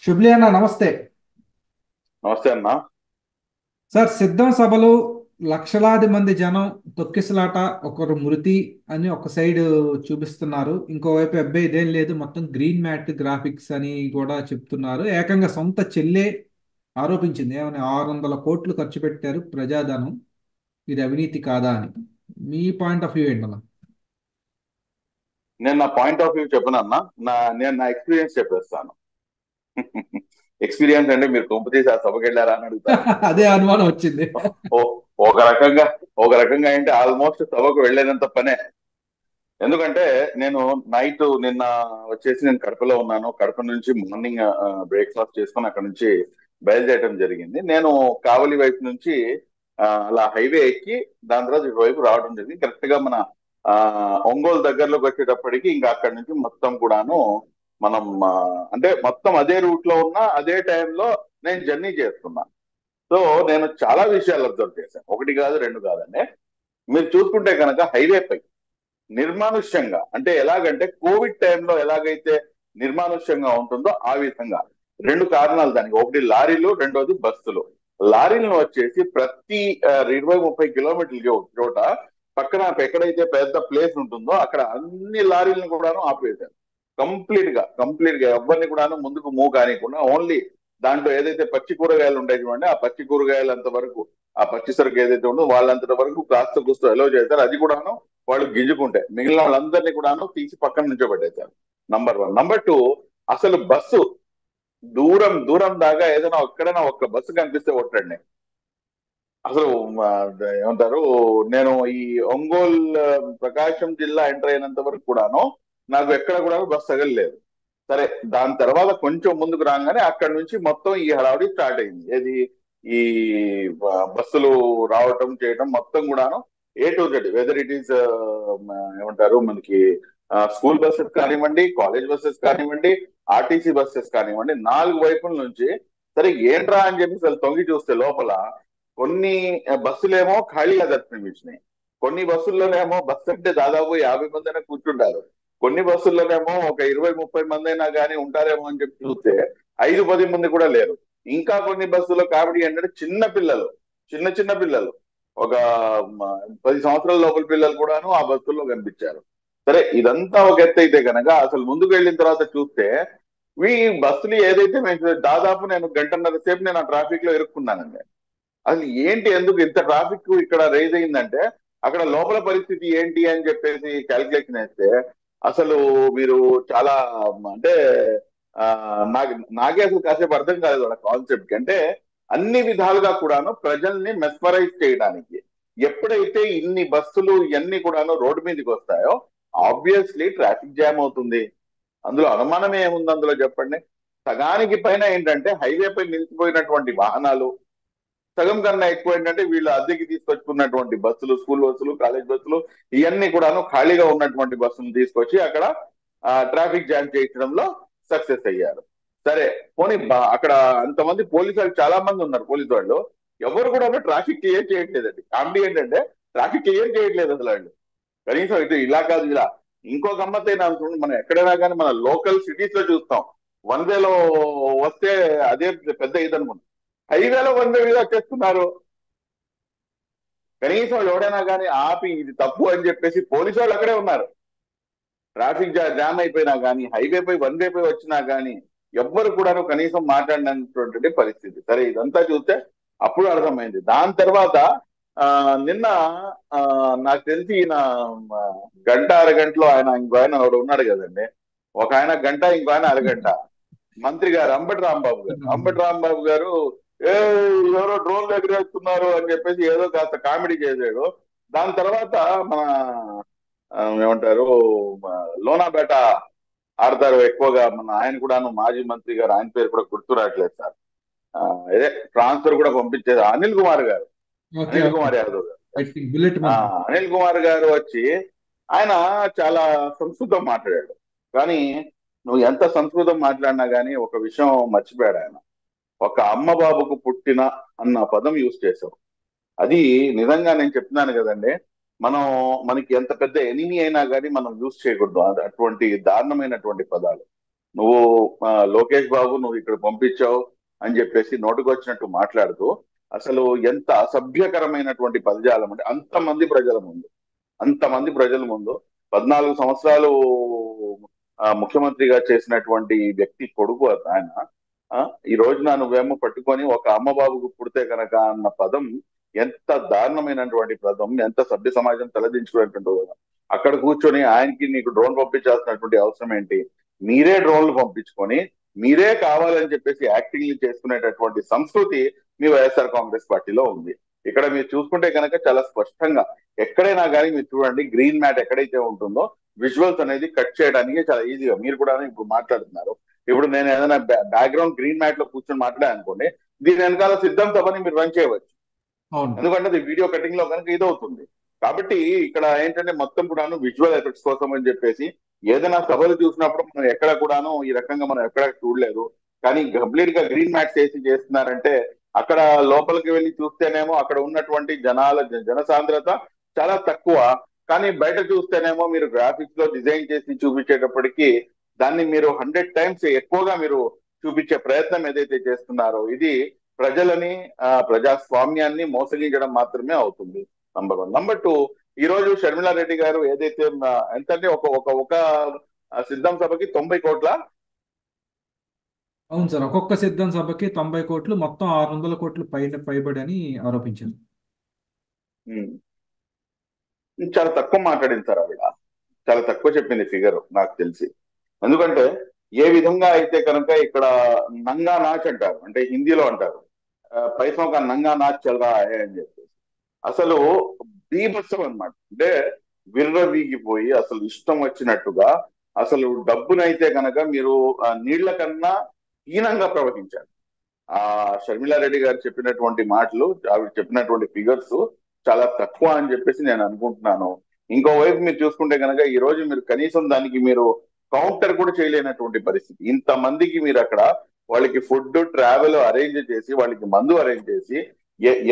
శుభ్లి అన్న నమస్తే. నమస్తే అన్న. సార్, సిద్ధం సభలు, లక్షలాది మంది జనం, తొక్కిసలాట, ఒకరు మృతి అని ఒక సైడ్ చూపిస్తున్నారు. ఇంకోవైపు అబ్బాయి ఇదేం లేదు, మొత్తం గ్రీన్ మ్యాట్ గ్రాఫిక్స్ అని కూడా చెప్తున్నారు. ఏకంగా సొంత చెల్లె ఆరోపించింది, ఏమని 600 కోట్లు ఖర్చు పెట్టారు ప్రజాధనం, ఇది అవినీతి కాదా అని. మీ పాయింట్ ఆఫ్ వ్యూ ఏంటన్నా? నేను నా పాయింట్ ఆఫ్ వ్యూ చెప్పను అన్న. నేను నా ఎక్స్పీరియన్స్ చెప్పేస్తాను. ఎక్స్పీరియన్స్ అంటే మీరు కొంపు తీసి ఆ సభకి వెళ్ళారా అని అడుగుతారేమో. అదే అనుమానం వచ్చింది. ఓ- ఒక రకంగా ఒక రకంగా ఏంటి, ఆల్మోస్ట్ సభకు వెళ్ళేంత పనే. ఎందుకంటే నేను నిన్న వచ్చేసి నేను కడపలో ఉన్నాను. కడప నుంచి మార్నింగ్ బ్రేక్ఫాస్ట్ చేసుకొని అక్కడ నుంచి బయలుదేరడం జరిగింది. నేను కావలి వైపు నుంచి అలా హైవే ఎక్కి దాని తర్వాత ఇటువైపు రావడం జరిగింది. కరెక్ట్ గా మన ఆ, ఒంగోలు దగ్గరలోకి వచ్చేటప్పటికి ఇంకా అక్కడి నుంచి మొత్తం కూడాను మనం అంటే మొత్తం అదే రూట్ లో ఉన్న అదే టైంలో నేను జర్నీ చేస్తున్నా. సో నేను చాలా విషయాలు అబ్జర్వ్ చేశాను, ఒకటి కాదు రెండు కాదండి. మీరు చూసుకుంటే కనుక హైవే పై నిర్మానుష్యంగా, అంటే ఎలాగంటే కోవిడ్ టైంలో ఎలాగైతే నిర్మానుష్యంగా ఉంటుందో ఆ విధంగా. రెండు కారణాలు దానికి, ఒకటి లారీలు, రెండోది బస్సులు. లారీలను వచ్చేసి ప్రతి 20-30 కిలోమీటర్లకి ఒక చోట పక్కన ఎక్కడైతే పెద్ద ప్లేస్ ఉంటుందో అక్కడ అన్ని లారీలను కూడాను ఆపివేశారు. కంప్లీట్ గా ఎవరిని కూడాను ముందుకు మూవ్ కానికుండా, ఓన్లీ దాంట్లో ఏదైతే పచ్చి కూరగాయలు ఉంటాయి చూడండి, ఆ పచ్చి కూరగాయలు అంత వరకు, ఆ పచ్చి సరుకు ఏదైతే ఉందో వాళ్ళంతటి వరకు కాస్త కూస్త ఎలో చేస్తారు. అది కూడాను వాళ్ళు గింజుకుంటే మిగిలిన వాళ్ళందరినీ కూడాను తీసి పక్కన నుంచోబెట్టేశారు. Number one. నంబర్ టూ, అసలు బస్సు దూరం దూరం దాకా ఏదైనా ఎక్కడైనా ఒక్క బస్సు కనిపిస్తే కొట్టండి. అసలు ఆ, ఏమంటారు, నేను ఈ ఒంగోలు ప్రకాశం జిల్లా ఎంటర్ అయినంత వరకు కూడాను నాకు ఎక్కడ కూడా బస్సు తగలలేదు. సరే, దాని తర్వాత కొంచెం ముందుకు రాగానే అక్కడ నుంచి మొత్తం ఈ హడావుడి స్టార్ట్ అయింది. ఏది, ఈ బస్సులు రావటం చేయటం మొత్తం కూడాను A to Z, whether it is ఏమంటారు మనకి స్కూల్ బస్సెస్ కానివ్వండి, కాలేజ్ బస్సెస్ కానివ్వండి, ఆర్టీసీ బస్సెస్ కానివ్వండి, నాలుగు వైపుల నుంచి. సరే ఏంట్రా అని చెప్పి అసలు తొంగి చూస్తే లోపల కొన్ని బస్సులేమో ఖాళీగా దర్శనం ఇచ్చినాయి. కొన్ని బస్సుల్లోనేమో బస్సు అంటే దాదాపు 50 మంది అయినా కూర్చుంటారు. కొన్ని బస్సుల్లోనేమో ఒక 20-30 మంది అయినా కానీ ఉంటారేమో అని చెప్పి చూస్తే 5-10 మంది కూడా లేరు. ఇంకా కొన్ని బస్సుల్లో కామెడీ ఏంటంటే చిన్న పిల్లలు, చిన్న చిన్న పిల్లలు, ఒక మ, 10 సంవత్సరాల లోపల పిల్లలు కూడాను ఆ బస్సుల్లో కనిపించారు. సరే, ఇదంతా ఒక ఎత్తు అయితే కనుక అసలు ముందుకు వెళ్ళిన తర్వాత చూస్తే ఈ బస్సులు ఏదైతే మేము దాదాపు నేను గంటన్నర సేపు నేను ఆ ట్రాఫిక్ లో ఇరుక్కున్నానండి. అసలు ఏంటి, ఎందుకు ఇంత ట్రాఫిక్ ఇక్కడ రైజ్ అయిందంటే అక్కడ లోపల పరిస్థితి ఏంటి అని చెప్పేసి క్యాల్కులేషన్ వేస్తే అసలు మీరు చాలా అంటే ఆ, నాకే అసలు కాసేపు అర్థం కాలేదు వాళ్ళ కాన్సెప్ట్ కి. అంటే అన్ని విధాలుగా కూడాను ప్రజల్ని మెస్మరైజ్ చేయడానికి ఎప్పుడైతే ఇన్ని బస్సులు ఇవన్నీ కూడాను రోడ్డు మీదకి వస్తాయో ఆబ్వియస్లీ ట్రాఫిక్ జామ్ అవుతుంది. అందులో అనుమానమే ఏముంది అందులో చెప్పండి. సగానికి పైన ఏంటంటే హైవే పై నిలిచిపోయినటువంటి వాహనాలు, సగం కన్నా ఎక్కువ ఏంటంటే వీళ్ళు అద్దెకి తీసుకొచ్చుకున్నటువంటి బస్సులు, స్కూల్ బస్సులు, కాలేజ్ బస్సులు, ఇవన్నీ కూడాను ఖాళీగా ఉన్నటువంటి బస్సులు తీసుకొచ్చి అక్కడ ట్రాఫిక్ జామ్ చేయించడంలో సక్సెస్ అయ్యారు. సరే, పోనీ అక్కడ అంతమంది పోలీసు వాళ్ళు చాలా మంది ఉన్నారు. పోలీసు వాళ్ళు ఎవరు కూడా ట్రాఫిక్ క్లియర్ చేయట్లేదండి. కామెడీ ఏంటంటే ట్రాఫిక్ క్లియర్ చేయట్లేదు అసలు వాళ్ళు. కనీసం ఇటు ఇలా కాదు ఇలా. ఇంకో గమ్మత్ అయినా అనుకోండి, మనం ఎక్కడైనా కానీ మన లోకల్ సిటీస్ లో చూస్తాం, వన్ వేలో వస్తే అదే పెద్ద ఇదనుకుంటాం. హైవేలో వన్ వే మీద వచ్చేస్తున్నారు. కనీసం ఎవడైనా కానీ ఆపి ఇది తప్పు అని చెప్పేసి పోలీసు వాళ్ళు అక్కడే ఉన్నారు. ట్రాఫిక్ జామ్ అయిపోయినా కానీ, హైవే పై వన్ వే పై వచ్చినా కానీ ఎవ్వరు కూడాను కనీసం మాట్లాడినటువంటి పరిస్థితి. సరే, ఇదంతా చూస్తే అప్పుడు అర్థమైంది. దాని తర్వాత ఆ, నిన్న ఆ, నాకు తెలిసి ఈయన ఆ, గంట అరగంటలో ఆయన ఇంకో ఆయన ఒకడు ఉన్నాడు కదండి. ఒక ఆయన గంట, ఇంకో ఆయన అరగంట. మంత్రి గారు అంబటి రాంబాబు గారు ఏ ఎవరో డ్రోన్లు ఎగిరేస్తున్నారు అని చెప్పేసి ఏదో కాస్త కామెడీ చేశాడు. దాని తర్వాత మన ఏమంటారు, మ, లోనాబేట ఆడతారు ఎక్కువగా మన ఆయన కూడాను, మాజీ మంత్రి గారు, ఆయన పేరు కూడా గుర్తు రావట్లేదు సార్. ఆ, ఇదే ట్రాన్స్ఫర్ కూడా పంపించేది అనిల్ కుమార్ గారు, ఓకే, అనిల్ ఓకే. కుమార్ యాదవ్ గారు. బుల్లెట్ ఆ, మంత్రి. అనిల్ కుమార్ గారు వచ్చి ఆయన చాలా సంస్కృతం మాట్లాడాడు. కానీ నువ్వు ఎంత సంస్కృతం మాట్లాడినా కానీ ఒక విషయం మర్చిపోయాడు ఆయన. ఒక అమ్మ బాబుకు పుట్టిన అన్న పదం యూజ్ చేసావు. అది నిజంగా నేను చెప్తున్నాను కదండి. మనం, మనకి ఎంత పెద్ద ఎనిమి అయినా కానీ మనం యూజ్ చేయకూడదు అటువంటి దారుణమైనటువంటి పదాలు. నువ్వు లోకేష్ బాబు నువ్వు ఇక్కడ పంపించావు అని చెప్పేసి నోటుకొచ్చినట్టు మాట్లాడుతూ అసలు ఎంత అసభ్యకరమైనటువంటి పదజాలం అంటే అంతమంది ప్రజల ముందు 14 సంవత్సరాలు ముఖ్యమంత్రిగా చేసినటువంటి వ్యక్తి కొడుకు ఆయన. ఆ, ఈ రోజున నువ్వేమో పట్టుకొని ఒక అమ్మ బాబుకు పుడితే కనుక అన్న పదం ఎంత దారుణమైనటువంటి పదం, ఎంత సభ్య సమాజం తలదించుకునేటువంటి అక్కడ కూర్చొని ఆయనకి నీకు డ్రోన్ పంపించాల్సినటువంటి అవసరం ఏంటి? మీరే డ్రోన్లు పంపించుకొని మీరే కావాలని చెప్పేసి యాక్టింగ్ చేసుకునేటటువంటి సంస్కృతి మీ వైఎస్ఆర్ కాంగ్రెస్ పార్టీలో ఉంది. ఇక్కడ మీరు చూసుకుంటే కనుక చాలా స్పష్టంగా ఎక్కడైనా కానీ మీరు చూడండి, గ్రీన్ మ్యాట్ ఎక్కడైతే ఉంటుందో విజువల్స్ అనేది కట్ చేయడానికి చాలా ఈజీగా, మీరు కూడా ఇప్పుడు మాట్లాడుతున్నారు. ఇప్పుడు నేను ఏదైనా బ్యాక్గ్రౌండ్ గ్రీన్ మ్యాట్ లో కూర్చొని మాట్లాడాను అనుకోండి, దీని వెనకాల సిద్ధం సభని మీరు రన్ చేయవచ్చు. అవును. ఎందుకంటే అది వీడియో కటింగ్ లో కనుక ఇదవుతుంది. కాబట్టి ఇక్కడ ఏంటంటే మొత్తం కూడాను విజువల్ ఎఫెక్ట్స్ కోసం అని చెప్పేసి ఏదైనా సభలు చూసినప్పుడు మనం ఎక్కడ కూడాను ఈ రకంగా మనం ఎక్కడ చూడలేదు. కానీ కంప్లీట్ గా గ్రీన్ మ్యాట్స్ వేసి చేస్తున్నారంటే అక్కడ లోపలికి వెళ్ళి చూస్తేనేమో అక్కడ ఉన్నటువంటి జనసాంద్రత చాలా తక్కువ. కానీ బయట చూస్తేనేమో మీరు గ్రాఫిక్స్ లో డిజైన్ చేసి చూపించేటప్పటికి దాన్ని మీరు 100 టైమ్స్ ఎక్కువగా మీరు చూపించే ప్రయత్నం ఏదైతే చేస్తున్నారో ఇది ప్రజలని ప్రజాస్వామ్యాన్ని మోసగించడం మాత్రమే అవుతుంది. నంబర్ 1. నంబర్ 2, ఈ రోజు షర్మిలారెడ్డి గారు ఏదైతే ఎంత అంటే ఒక ఒక ఒక సిద్ధం సభకి 90 కోట్ల. అవును సార్, ఒక్కొక్క సిద్ధం సభకి 90 కోట్లు, మొత్తం 600 కోట్లు పైబడి అని ఆరోపించారు. ఉమ్, చాలా తక్కువ మాట్లాడింది సార్ ఆవిడ. చాలా తక్కువ చెప్పింది ఫిగర్ నాకు తెలిసి. ఎందుకంటే ఏ విధంగా అయితే కనుక ఇక్కడ నంగా నాచ్ అంటారు, అంటే హిందీలో అంటారు, పైసా ఒక నంగా నాచ్ చల్ రా హై అని చెప్పి అసలు బీభత్సం అనమాట. అంటే విర్రవీగిపోయి అసలు ఇష్టం వచ్చినట్టుగా అసలు డబ్బునైతే కనుక మీరు నీళ్ల కన్నా హీనంగా ప్రవహించారు. ఆ షర్మిలారెడ్డి గారు చెప్పినటువంటి మాటలు, ఆవిడ చెప్పినటువంటి ఫిగర్స్ చాలా తక్కువ అని చెప్పేసి నేను అనుకుంటున్నాను. ఇంకోవైపు మీరు చూసుకుంటే కనుక ఈ రోజు మీరు కనీసం దానికి మీరు కౌంటర్ కూడా చేయలేనటువంటి పరిస్థితి. ఇంతమందికి మీరు అక్కడ వాళ్ళకి ఫుడ్ ట్రావెల్ అరేంజ్ చేసి వాళ్ళకి మందు అరేంజ్ చేసి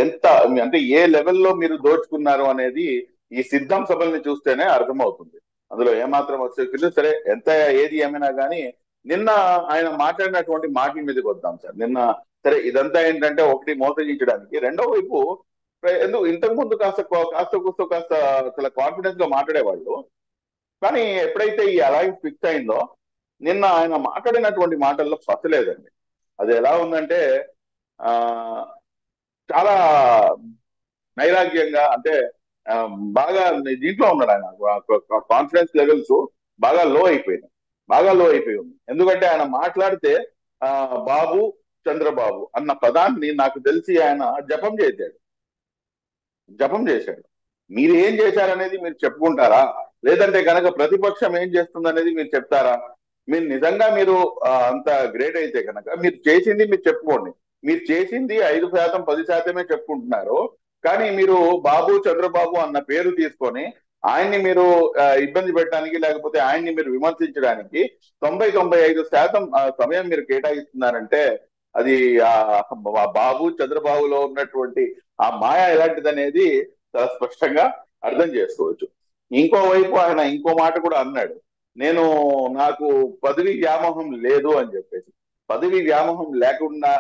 ఎంత అంటే ఏ లెవెల్లో మీరు దోచుకున్నారు అనేది ఈ సిద్ధం సభల్ని చూస్తేనే అర్థమవుతుంది. అందులో ఏమాత్రం వచ్చే సరే ఎంత ఏది ఏమైనా కానీ నిన్న ఆయన మాట్లాడినటువంటి మాటల మీదకి వద్దాం సార్. నిన్న సరే ఇదంతా ఏంటంటే ఒకటి మోసగించడానికి, రెండో వైపు ఎందుకు ఇంతకు ముందు కాస్త చాలా కాన్ఫిడెన్స్ గా మాట్లాడేవాళ్ళు. కానీ ఎప్పుడైతే ఈ అలయన్స్ ఫిక్స్ అయిందో నిన్న ఆయన మాట్లాడినటువంటి మాటల్లో ఫసలేదండి. అది ఎలా ఉందంటే ఆ చాలా నైరాగ్యంగా, అంటే ఆ, బాగా దీంట్లో ఉన్నాడు ఆయన. కాన్ఫిడెన్స్ లెవెల్స్ బాగా లో అయిపోయినాయి, బాగా లో అయిపోయి ఉంది. ఎందుకంటే ఆయన మాట్లాడితే ఆ బాబు చంద్రబాబు అన్న పదాన్ని నాకు తెలిసి ఆయన జపం చేశాడు. మీరు ఏం చేశారనేది మీరు చెప్పుకుంటారా? లేదంటే కనుక ప్రతిపక్షం ఏం చేస్తుంది అనేది మీరు చెప్తారా? మీరు నిజంగా మీరు అంత గ్రేట్ అయితే కనుక మీరు చేసింది మీరు చెప్పుకోండి. మీరు చేసింది 5%, 10%మే చెప్పుకుంటున్నారు. కానీ మీరు బాబు చంద్రబాబు అన్న పేరు తీసుకొని ఆయన్ని మీరు ఇబ్బంది పెట్టడానికి, లేకపోతే ఆయన్ని మీరు విమర్శించడానికి 90-95% సమయం మీరు కేటాయిస్తున్నారంటే అది ఆ బాబు చంద్రబాబులో ఉన్నటువంటి ఆ మాయ ఎలాంటిది అనేది చాలా స్పష్టంగా అర్థం చేసుకోవచ్చు. ఇంకోవైపు ఆయన ఇంకో మాట కూడా అన్నాడు, నేను నాకు పదవి వ్యామోహం లేదు అని చెప్పేసి. పదవి వ్యామోహం లేకుండా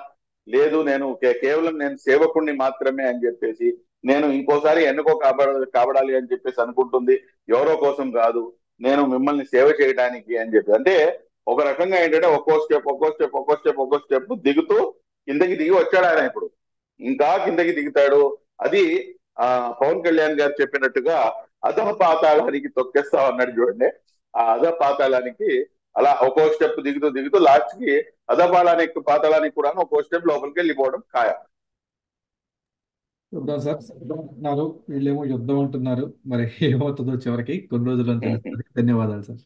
లేదు, నేను కేవలం నేను సేవకుణ్ణి మాత్రమే అని చెప్పేసి, నేను ఇంకోసారి ఎన్నుకో కాబడాలి అని చెప్పేసి అనుకుంటుంది ఎవరో కోసం కాదు, నేను మిమ్మల్ని సేవ చేయడానికి అని చెప్పి. అంటే ఒక రకంగా ఏంటంటే ఒక్కో స్టెప్ దిగుతూ కిందకి దిగి వచ్చాడు ఆయన. ఇప్పుడు ఇంకా కిందకి దిగుతాడు. అది ఆ పవన్ కళ్యాణ్ గారు చెప్పినట్టుగా అధః పాతాళానికి తొక్కేస్తా అన్నాడు చూడండి. ఆ అధః పాతాళానికి అలా ఒక్కో స్టెప్ దిగుతూ దిగుతూ లాస్ట్ కి పాతాళానికి కూడా ఒక్కో స్టెప్ లోపలికి వెళ్ళిపోవడం ఖాయం. చూద్దాం సార్, సిద్ధం అంటున్నారు, వీళ్ళేమో యుద్ధం అంటున్నారు. మరి ఏమవుతుందో చివరికి కొన్ని రోజుల్లో తెలుస్తుంది. ధన్యవాదాలు సార్.